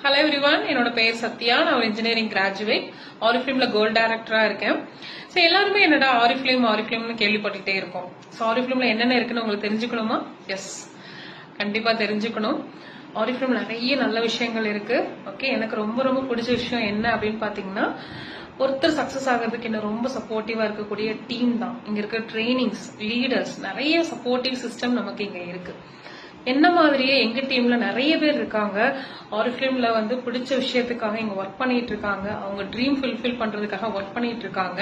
Hello everyone, என்னோட பேர் சத்யா. நான் ஒரு இன்ஜினியரிங் கிராஜுவேட். ஆரிஃபிலிம்ல கோல்ட் டைரக்டரா இருக்கேன். ஸோ எல்லாருமே என்னடா ஆரிஃபிலிம்னு கேள்விப்பட்டுட்டே இருக்கோம். ஸோ ஆரிஃபிலிம்ல என்னென்ன இருக்குன்னு உங்களுக்கு தெரிஞ்சுக்கணுமா? எஸ், கண்டிப்பா தெரிஞ்சுக்கணும். ஆரிஃபிலிம் நிறைய நல்ல விஷயங்கள் இருக்கு. ஓகே, எனக்கு ரொம்ப ரொம்ப பிடிச்ச விஷயம் என்ன அப்படின்னு பாத்தீங்கன்னா, ஒருத்தர் சக்சஸ் ஆகிறதுக்கு என்ன ரொம்ப சப்போர்ட்டிவா இருக்கக்கூடிய டீம் தான். இங்க இருக்க ட்ரைனிங்ஸ், லீடர்ஸ், நிறைய சப்போர்ட்டிவ் சிஸ்டம் நமக்கு இங்க இருக்கு. என்ன மாதிரியே எங்க டீம்ல நிறைய பேர் இருக்காங்க. ஆரிஃபிலிம்ல வந்து பிடிச்ச விஷயத்துக்காக இங்க ஒர்க் பண்ணிட்டு இருக்காங்க. அவங்க ட்ரீம் ஃபுல்ஃபில் பண்றதுக்காக ஒர்க் பண்ணிட்டு இருக்காங்க.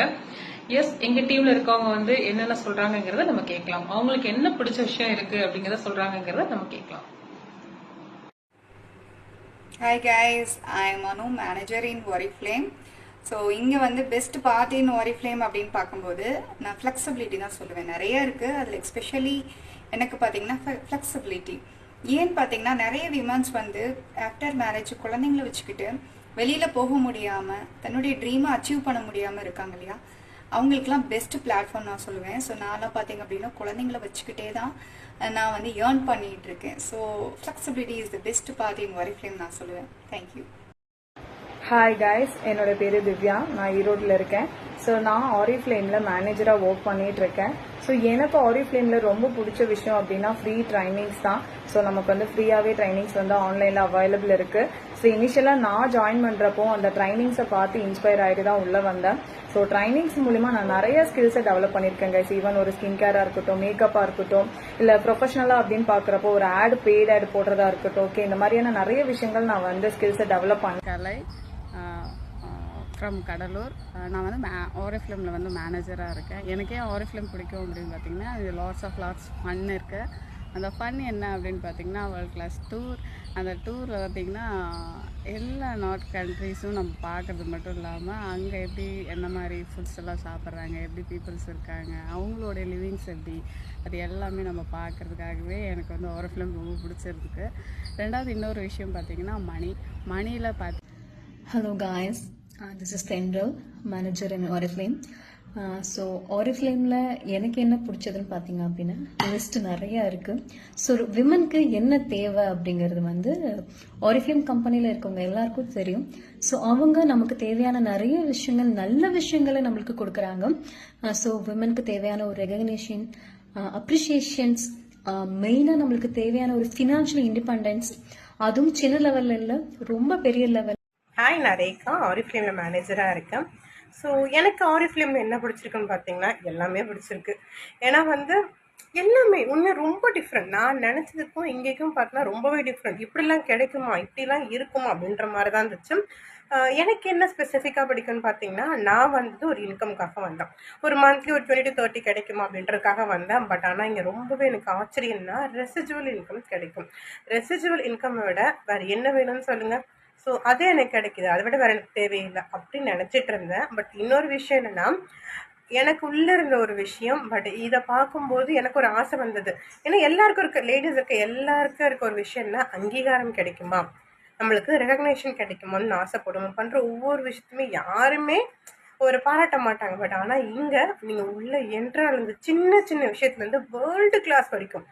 எஸ், எங்க டீம்ல இருக்கவங்க வந்து என்னென்ன சொல்றாங்கிறத நம்ம கேட்கலாம். அவங்களுக்கு என்ன பிடிச்ச விஷயம் இருக்கு அப்படிங்கறத சொல்றாங்கிறத நம்ம கேட்கலாம். Hi guys, I am Manu, manager in Oriflame. So இங்கே வந்து பெஸ்ட் பார்ட் இன் Oriflame அப்படின்னு பார்க்கும்போது நான் ஃப்ளெக்சிபிலிட்டி தான் சொல்லுவேன். நிறைய இருக்குது. அதில் எஸ்பெஷலி எனக்கு பார்த்தீங்கன்னா ஃப்ளெக்சிபிலிட்டி. ஏன்னு பார்த்தீங்கன்னா நிறைய விமன்ஸ் வந்து ஆஃப்டர் மேரேஜ் குழந்தைங்கள வச்சுக்கிட்டு வெளியில் போக முடியாமல் தன்னுடைய ட்ரீமை அச்சீவ் பண்ண முடியாமல் இருக்காங்க இல்லையா, அவங்களுக்குலாம் பெஸ்ட் பிளாட்ஃபார்ம் நான் சொல்லுவேன். ஸோ நான்லாம் பார்த்தீங்க அப்படின்னா குழந்தைங்கள வச்சுக்கிட்டே தான் நான் வந்து ஏர்ன் பண்ணிகிட்டு இருக்கேன். So flexibility is the best part in Oriflame நான் சொல்லுவேன். தேங்க்யூ. ஹாய் கைஸ், என்னோட பேர் திவ்யா. நான் ஈரோட்டில் இருக்கேன். ஸோ நான் ஆரிஃப்ளேமில் மேனேஜராக ஒர்க் பண்ணிட்டு இருக்கேன். ஸோ எனக்கு ஆரிஃப்ளேமில் ரொம்ப பிடிச்ச விஷயம் அப்படின்னா ஃப்ரீ ட்ரைனிங்ஸ் தான். ஸோ நமக்கு வந்து ஃப்ரீயாகவே ட்ரைனிங்ஸ் வந்து ஆன்லைனில் அவைலபிள் இருக்குது. ஸோ இனிஷியலாக நான் ஜாயின் பண்ணுறப்போ அந்த ட்ரைனிங்ஸை பார்த்து இன்ஸ்பயர் ஆகிட்டு தான் உள்ளே வந்தேன். ஸோ ட்ரைனிங்ஸ் மூலிமா நான் நிறைய ஸ்கில்ஸை டெவலப் பண்ணியிருக்கேன் கைஸ். ஈவன் ஒரு ஸ்கின் கேராக இருக்கட்டும், மேக்கப்பாக இருக்கட்டும், இல்லை ப்ரொஃபஷனலாக அப்படின்னு பார்க்குறப்போ ஒரு பெய்ட் ஆட் போடுறதா இருக்கட்டும். ஓகே, இந்த மாதிரியான நிறைய விஷயங்கள் நான் வந்து ஸ்கில்ஸை டெவலப் பண்ணேன். ஃப்ரம் கடலூர். நான் வந்து ஆரிஃபிலிமில் வந்து மேனேஜராக இருக்கேன். எனக்கே ஆரிஃபிலிம் பிடிக்கும் அப்படின்னு பார்த்தீங்கன்னா அது லாட்ஸ் ஃபன் இருக்குது. அந்த ஃபன் என்ன அப்படின்னு பார்த்தீங்கன்னா வேர்ல்ட் கிளாஸ் டூர். அந்த டூரில் பார்த்திங்கன்னா எல்லா நார்த் கண்ட்ரீஸும் நம்ம பார்க்குறது மட்டும் இல்லாமல் அங்கே எப்படி என்ன மாதிரி ஃபுட்ஸ் எல்லாம் சாப்பிட்றாங்க, எப்படி பீப்புள்ஸ் இருக்காங்க, அவங்களோட லிவிங்ஸ் எப்படி, அது எல்லாமே நம்ம பார்க்குறதுக்காகவே எனக்கு வந்து ஆரிஃபிலிம் ரொம்ப பிடிச்சிருக்கு. ரெண்டாவது இன்னொரு விஷயம் பார்த்திங்கன்னா மணியில் Hello guys, this is Tendral, manager in Oriflame. So Oriflameல எனக்கு என்ன பிடிச்சதுன்னு பார்த்தீங்க அப்படின்னா லிஸ்ட் நிறையா இருக்குது. ஸோ விமனுக்கு என்ன தேவை அப்படிங்கிறது வந்து Oriflame கம்பெனியில் இருக்கவங்க எல்லாருக்கும் தெரியும். ஸோ அவங்க நமக்கு தேவையான நிறைய விஷயங்கள், நல்ல விஷயங்களை நம்மளுக்கு கொடுக்குறாங்க. ஸோ விமனுக்கு தேவையான ஒரு ரெகக்னேஷன், அப்ரிஷியேஷன்ஸ், மெயினாக நம்மளுக்கு தேவையான ஒரு ஃபினான்ஷியல் இண்டிபெண்டன்ஸ், அதுவும் சின்ன லெவலில் இல்லை, ரொம்ப பெரிய லெவல். ஹாய், நான் ரேகா, ஆரிஃபிலிம்ல மேனேஜராக இருக்கேன். ஸோ எனக்கு ஆரிஃபிலிம்ல என்ன பிடிச்சிருக்குன்னு பார்த்தீங்கன்னா எல்லாமே பிடிச்சிருக்கு. ஏன்னா வந்து எல்லாமே உண்மையாக ரொம்ப டிஃப்ரெண்ட். நான் நினச்சதுக்கும் இங்கேக்கும் பார்த்தா ரொம்பவே டிஃப்ரெண்ட். இப்படிலாம் கிடைக்குமா, இப்படிலாம் இருக்குமா அப்படின்ற மாதிரி தான் இருந்துச்சு. எனக்கு என்ன ஸ்பெசிஃபிக்காக பிடிக்கும்னு பார்த்தீங்கன்னா, நான் வந்து ஒரு இன்கம்காக வந்தேன். ஒரு மந்த்லி ஒரு 20 to 30 கிடைக்குமா அப்படின்றதுக்காக வந்தேன். பட் ஆனால் இங்கே ரொம்பவே எனக்கு ஆச்சரியம்னா ரெசிஜுவல் இன்கம் கிடைக்கும். ரெசிஜுவல் இன்கம் விட வேறு என்ன வேணும்னு சொல்லுங்கள். ஸோ அதே எனக்கு கிடைக்குது, அதை விட வேறு எனக்கு தேவையில்லை அப்படின்னு நினச்சிட்டு இருந்தேன். பட் இன்னொரு விஷயம் என்னென்னா, எனக்கு உள்ளே இருந்த ஒரு விஷயம், பட் இதை பார்க்கும்போது எனக்கு ஒரு ஆசை வந்தது. ஏன்னா எல்லாருக்கும் இருக்க, லேடிஸ் இருக்க எல்லாருக்கும் இருக்க ஒரு விஷயம்னா அங்கீகாரம் கிடைக்குமா, நம்மளுக்கு ரெகக்னேஷன் கிடைக்குமான்னு ஆசைப்படுவோம். பண்ணுற ஒவ்வொரு விஷயத்துமே யாருமே ஒரு பாராட்ட மாட்டாங்க. பட் ஆனால் இங்கே நீங்கள் உள்ளே என்றால் இந்த சின்ன சின்ன விஷயத்துலேருந்து வேர்ல்டு கிளாஸ் வரைக்கும்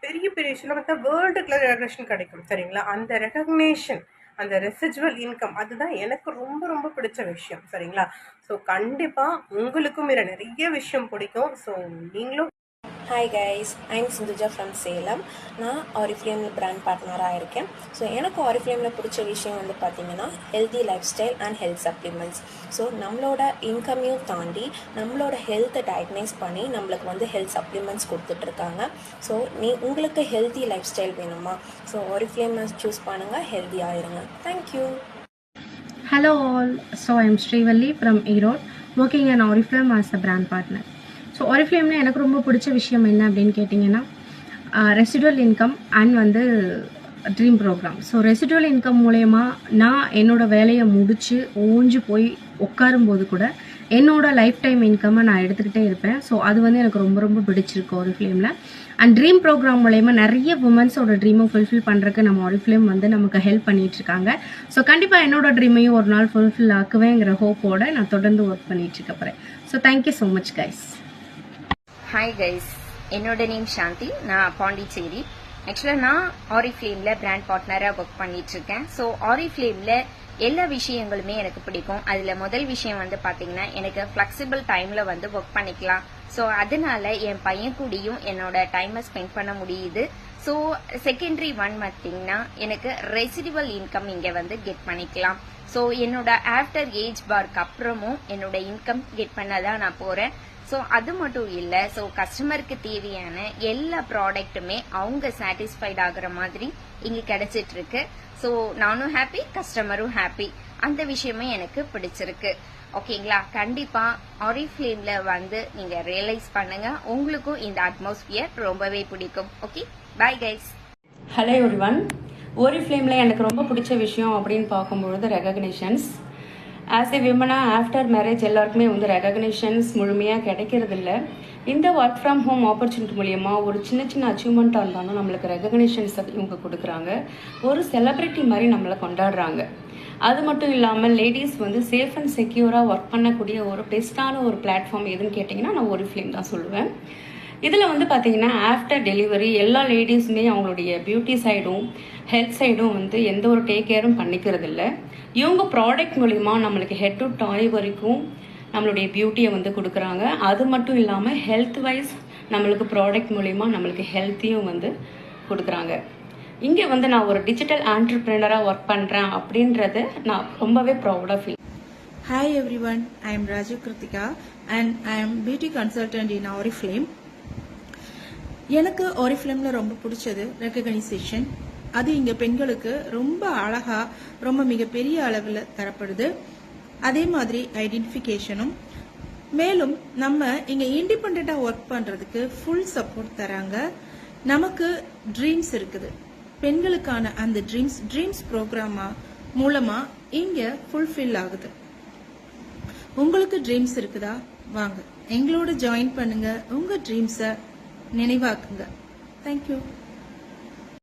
பெரிய பெரிய விஷயம் பார்த்தா வேர்ல்டு கிளாஸ் ரெகக்னேஷன் கிடைக்கும். சரிங்களா, அந்த ரெகக்னேஷன், அந்த ரெசிஜுவல் இன்கம், அதுதான் எனக்கு ரொம்ப ரொம்ப பிடிச்ச விஷயம். சரிங்களா, ஸோ கண்டிப்பாக உங்களுக்கும் இதில் நிறைய விஷயம் பிடிக்கும். ஸோ நீங்களும். Hi guys, I'm Sindhuja from Salem. நான் ஆரிஃபிலிமில் பிராண்ட் பார்ட்னராக இருக்கேன். ஸோ எனக்கு ஆரிஃபிலிமில் பிடிச்ச விஷயம் வந்து பார்த்திங்கன்னா healthy life style and health supplements. So நம்மளோட இன்கமையும் தாண்டி நம்மளோட ஹெல்த்தை டயக்னைஸ் பண்ணி நம்மளுக்கு வந்து ஹெல்த் சப்ளிமெண்ட்ஸ் கொடுத்துட்ருக்காங்க. ஸோ உங்களுக்கு ஹெல்தி லைஃப் ஸ்டைல் வேணுமா, ஸோ ஆரிஃபிலிமை சூஸ் பண்ணுங்கள், ஹெல்த்தியாக இருங்க. Thank you. Hello all, so I am Srivalli from Erode, working in Oriflame as a brand partner. So Oriflameல எனக்கு ரொம்ப பிடிச்ச விஷயம் என்ன அப்படின்னு கேட்டிங்கன்னா ரெசிடுவல் இன்கம் அண்ட் வந்து dream program. So residual income மூலயமா நான் என்னோடய வேலையை முடித்து ஓஞ்சு போய் உட்காரும்போது கூட என்னோடய லைஃப் டைம் இன்கம்மை நான் எடுத்துக்கிட்டே இருப்பேன். ஸோ அது வந்து எனக்கு ரொம்ப ரொம்ப பிடிச்சிருக்கு Oriflameல. அண்ட் ட்ரீம் ப்ரோக்ராம் மூலயமா நிறைய உமன்ஸோட ட்ரீமை ஃபுல்ஃபில் பண்ணுறதுக்கு நம்ம Oriflame வந்து நமக்கு ஹெல்ப் பண்ணிகிட்ருக்காங்க. ஸோ கண்டிப்பாக என்னோடய ட்ரீமையும் ஒரு நாள் ஃபுல்ஃபில் ஆக்குவேங்கிற ஹோப்போடு நான் தொடர்ந்து ஒர்க் பண்ணிகிட்ருக்க போகிறேன். So thank you so much guys. Hi guys, என்னோட நேம் சாந்தி. நான் பாண்டிச்சேரி. ஆக்சுவலாக நான் ஆரிஃப்ளேமில் பிராண்ட் பார்ட்னராக ஒர்க் பண்ணிட்டு இருக்கேன். ஸோ ஆரிஃப்ளேமில் எல்லா விஷயங்களுமே எனக்கு பிடிக்கும். அதில் முதல் விஷயம் வந்து பார்த்தீங்கன்னா எனக்கு ஃப்ளெக்சிபிள் டைமில் வந்து ஒர்க் பண்ணிக்கலாம். ஸோ அதனால என் பையன் கூடயும் என்னோட டைமை ஸ்பெண்ட் பண்ண முடியுது. ஸோ செகண்டரி ஒன் பார்த்தீங்கன்னா எனக்கு ரெசிடிவல் இன்கம் இங்கே வந்து கெட் பண்ணிக்கலாம். ஸோ என்னோட ஆஃப்டர் ஏஜ் பார்க்கு அப்புறமும் என்னோட இன்கம் கெட் பண்ண தான் நான் போகிறேன். ஸோ அது மட்டும் இல்லை, ஸோ கஸ்டமருக்கு தேவையான எல்லா ப்ராடக்ட்டுமே அவங்க சாட்டிஸ்ஃபைட் ஆகுற மாதிரி இங்கே கிடைச்சிட்டு இருக்கு. ஸோ நானும் ஹாப்பி, கஸ்டமரும் ஹாப்பி. அந்த விஷயமே எனக்கு பிடிச்சிருக்கு. ஓகேங்களா? கண்டிப்பா ஆரிஃப்ளேம்ல வந்து நீங்க ரியலைஸ் பண்ணுங்க, உங்களுக்கும் இந்த அட்மாஸ்பியர் ரொம்பவே பிடிக்கும். Okay, bye guys. Hello everyone. ஆரிஃப்ளேமில் எனக்கு ரொம்ப பிடிச்ச விஷயம் அப்படின்னு பார்க்கும்பொழுது ரெகக்னிஷன்ஸ். ஆஸ் எ விமனாக ஆஃப்டர் மேரேஜ் எல்லாருக்குமே வந்து ரெகக்னிஷன்ஸ் முழுமையாக கிடைக்கிறதில்ல. இந்த ஒர்க் ஃப்ரம் ஹோம் ஆப்பர்ச்சுனிட்டி மூலியமாக ஒரு சின்ன சின்ன அச்சீவ்மெண்ட்டாக இருந்தாலும் நம்மளுக்கு ரெகக்னிஷன்ஸ் இவங்க கொடுக்குறாங்க. ஒரு செலிப்ரிட்டி மாதிரி நம்மளை கொண்டாடுறாங்க. அது மட்டும் இல்லாமல் லேடிஸ் வந்து சேஃப் அண்ட் செக்யூராக ஒர்க் பண்ணக்கூடிய ஒரு பெஸ்ட்டான ஒரு பிளாட்ஃபார்ம் எதுன்னு கேட்டிங்கன்னா நான் ஆரிஃப்ளேம் தான் சொல்லுவேன். இதில் வந்து பார்த்தீங்கன்னா ஆஃப்டர் டெலிவரி எல்லா லேடிஸுமே அவங்களுடைய பியூட்டி சைடும் ஹெல்த் சைடும் வந்து எந்த ஒரு டேக் கேரும் பண்ணிக்கிறது இல்லை. இவங்க ப்ராடக்ட் மூலிமா நம்மளுக்கு ஹெட் டு டாய் வரைக்கும் நம்மளுடைய பியூட்டியை வந்து கொடுக்குறாங்க. அது மட்டும் இல்லாமல் ஹெல்த் வைஸ் நம்மளுக்கு ப்ராடக்ட் மூலிமா நம்மளுக்கு ஹெல்த்தையும் வந்து கொடுக்குறாங்க. இங்கே வந்து நான் ஒரு டிஜிட்டல் ஆண்டர்பிரினராக ஒர்க் பண்ணுறேன் அப்படின்றது நான் ரொம்பவே ப்ரௌடாக feel. Hi everyone, I am Raju Kritika and I am beauty consultant in Oriflame. எனக்கு ஆரிஃப்ளேமில் ரொம்ப பிடிச்சது ரெகக்னைசேஷன். அது இங்கே பெண்களுக்கு ரொம்ப அழகாக ரொம்ப மிகப்பெரிய அளவில் தரப்படுது. அதே மாதிரி ஐடென்டிஃபிகேஷனும். மேலும் நம்ம இங்கே இண்டிபெண்ட்டாக ஒர்க் பண்ணுறதுக்கு ஃபுல் சப்போர்ட் தராங்க. நமக்கு ட்ரீம்ஸ் இருக்குது, பெண்களுக்கான அந்த ட்ரீம்ஸ் ப்ரோக்ராமா மூலமாக இங்கே ஃபுல்ஃபில் ஆகுது. உங்களுக்கு ட்ரீம்ஸ் இருக்குதா? வாங்க எங்களோட ஜாயின் பண்ணுங்க, உங்கள் ட்ரீம்ஸை நினைவாக்குங்க. தேங்க்யூ.